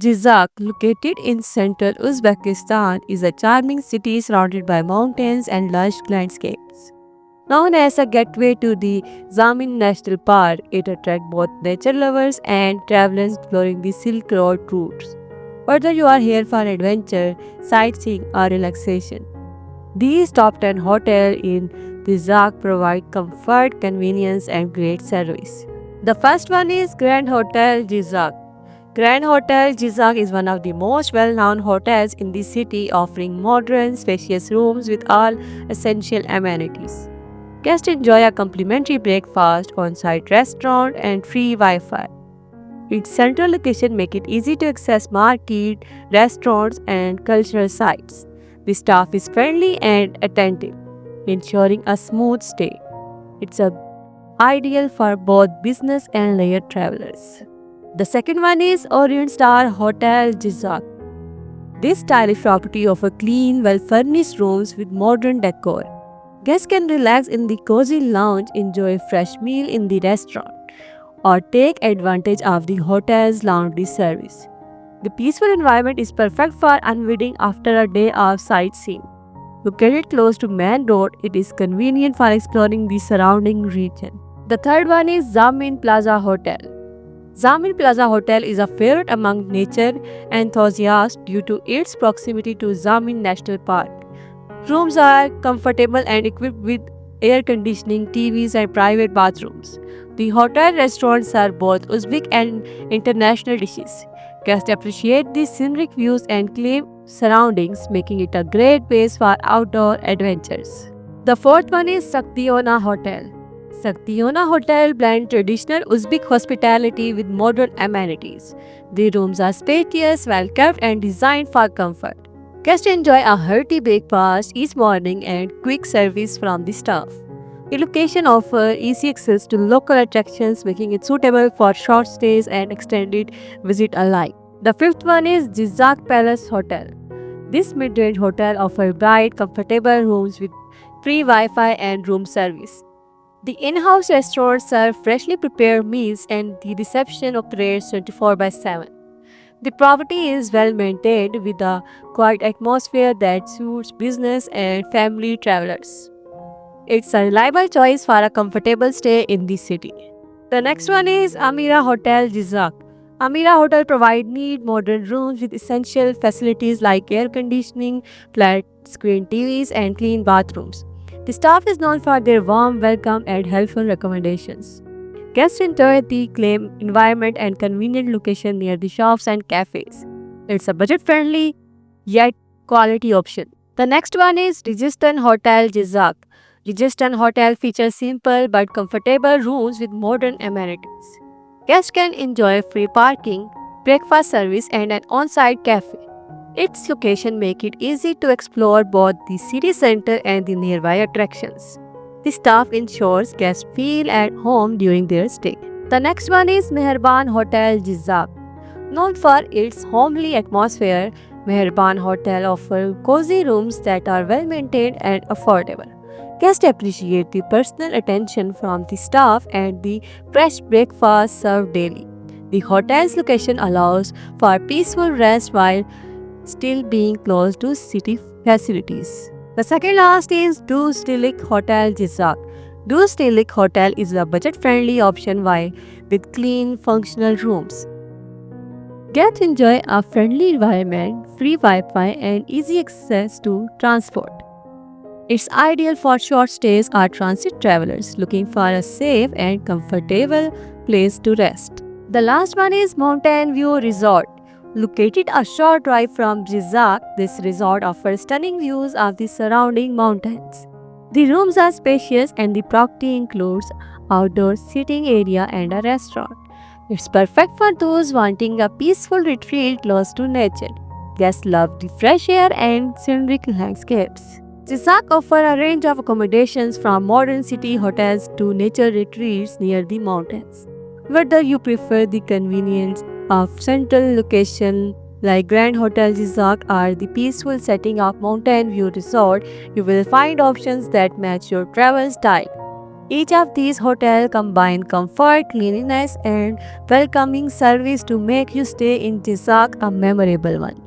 Jizak, located in central Uzbekistan, is a charming city surrounded by mountains and lush landscapes. Known as a gateway to the Zamin National Park, it attracts both nature lovers and travelers exploring the Silk Road routes. Whether you are here for adventure, sightseeing, or relaxation, these top 10 hotels in Jizak provide comfort, convenience, and great service. The first one is Grand Hotel Jizak. Grand Hotel Jizak is one of the most well-known hotels in the city, offering modern, spacious rooms with all essential amenities. Guests enjoy a complimentary breakfast, on-site restaurant, and free Wi-Fi. Its central location makes it easy to access market, restaurants, and cultural sites. The staff is friendly and attentive, ensuring a smooth stay. It's ideal for both business and leisure travelers. The second one is Orient Star Hotel Jizak. This stylish property offers clean, well-furnished rooms with modern decor. Guests can relax in the cozy lounge, enjoy a fresh meal in the restaurant, or take advantage of the hotel's laundry service. The peaceful environment is perfect for unwinding after a day of sightseeing. Located close to Main Road, it is convenient for exploring the surrounding region. The third one is Zamin Plaza Hotel. Zamin Plaza Hotel is a favorite among nature enthusiasts due to its proximity to Zamin National Park. Rooms are comfortable and equipped with air conditioning, TVs, and private bathrooms. The hotel restaurants serve both Uzbek and international dishes. Guests appreciate the scenic views and clean surroundings, making it a great place for outdoor adventures. The fourth one is Saktiona Hotel. Saktiona Hotel blends traditional Uzbek hospitality with modern amenities. The rooms are spacious, well kept, and designed for comfort. Guests enjoy a hearty breakfast each morning and quick service from the staff. The location offers easy access to local attractions, making it suitable for short stays and extended visit alike. The fifth one is Jizak Palace Hotel. This mid-range hotel offers bright, comfortable rooms with free Wi-Fi and room service. The in-house restaurant serves freshly prepared meals and the reception operates 24 by 7. The property is well maintained with a quiet atmosphere that suits business and family travelers. It's a reliable choice for a comfortable stay in the city. The next one is Amira Hotel Jizak. Amira Hotel provides neat modern rooms with essential facilities like air conditioning, flat screen TVs, and clean bathrooms. The staff is known for their warm welcome and helpful recommendations. Guests enjoy the calm environment and convenient location near the shops and cafes. It's a budget-friendly yet quality option. The next one is Registan Hotel Jizak. Registan Hotel features simple but comfortable rooms with modern amenities. Guests can enjoy free parking, breakfast service, and an on-site cafe. Its location makes it easy to explore both the city center and the nearby attractions. The staff ensures guests feel at home during their stay. The next one is Meherban Hotel Jizak. Known for its homely atmosphere, Meherban Hotel offers cozy rooms that are well maintained and affordable. Guests appreciate the personal attention from the staff and the fresh breakfast served daily. The hotel's location allows for peaceful rest while still being close to city facilities. The second last is Dustilik Hotel Jizak. Dustilik Hotel is a budget-friendly option with clean, functional rooms. Guests enjoy a friendly environment, free Wi-Fi, and easy access to transport. It's ideal for short stays or transit travelers looking for a safe and comfortable place to rest. The last one is Mountain View Resort. Located a short drive from Jizak, this resort offers stunning views of the surrounding mountains. The rooms are spacious and the property includes outdoor seating area and a restaurant. It's perfect for those wanting a peaceful retreat close to nature. Guests love the fresh air and scenic landscapes. Jizak offers a range of accommodations from modern city hotels to nature retreats near the mountains. Whether you prefer the convenience of central location like Grand Hotel Jizak or the peaceful setting of Mountain View Resort, you will find options that match your travel style. Each of these hotels combine comfort, cleanliness, and welcoming service to make your stay in Tisak a memorable one.